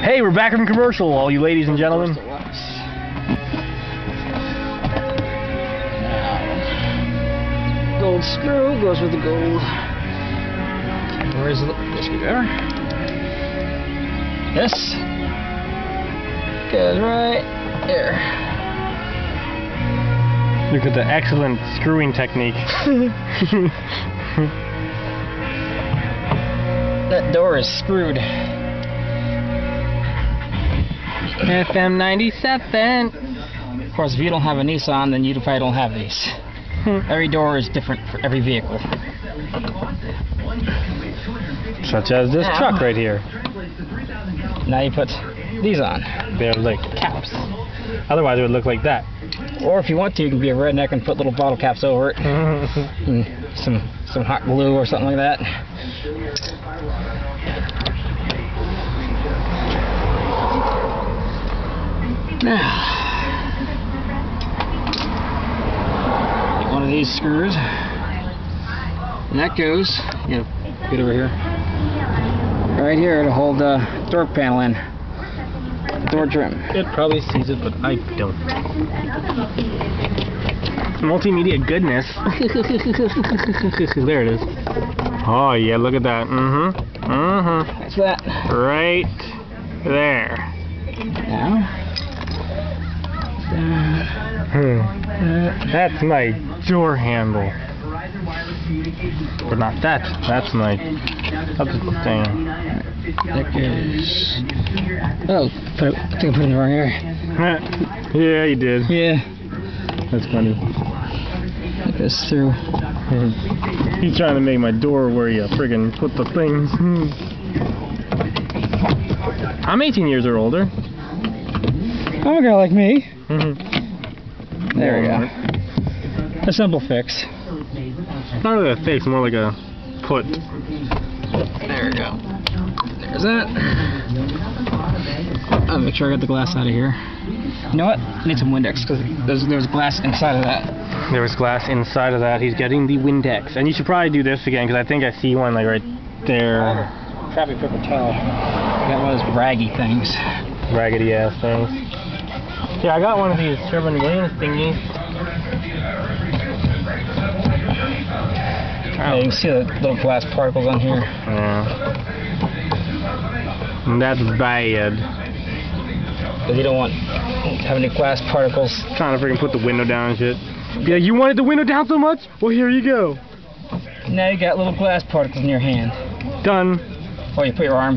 Hey, we're back from commercial, all you ladies and gentlemen. Now, gold screw goes with the gold. Where's the screwdriver? This goes right there. Look at the excellent screwing technique. That door is screwed. FM 97. Of course, if you don't have a Nissan, then you probably don't have these. Every door is different for every vehicle. Such as this truck right here. Now you put these on. They're like caps. Otherwise it would look like that. Or if you want to, you can be a redneck and put little bottle caps over it. And some hot glue or something like that. Now, get one of these screws, and that goes, get over here, right here to hold the door panel in, door trim. It probably sees it, but I don't. Multimedia goodness. There it is. Oh yeah, look at that. That's that. Right there. Now. That's my door handle. But not that. That's my other thing. That goes. Oh, I think I put it in the wrong area. Yeah, you did. Yeah. That's funny. It goes through. He's trying to make my door where you friggin' put the things. I'm 18 years or older. I'm a girl like me. There we go. A simple fix. Not really a fix, more like a put. There we go. There's that. I'll make sure I got the glass out of here. You know what? I need some Windex because there's glass inside of that. There was glass inside of that. He's getting the Windex. And you should probably do this again because I think I see one like right there. Crappy paper towel. I got one of those raggy things. Raggedy ass things. Yeah, I got one of these Sherwin-Williams thingies. Yeah, you can see the little glass particles on here. Yeah. And that's bad. Because you don't want to have any glass particles. Trying to freaking put the window down and shit. Be like, you wanted the window down so much? Well, here you go. Now you got little glass particles in your hand. Done. Or you put your arm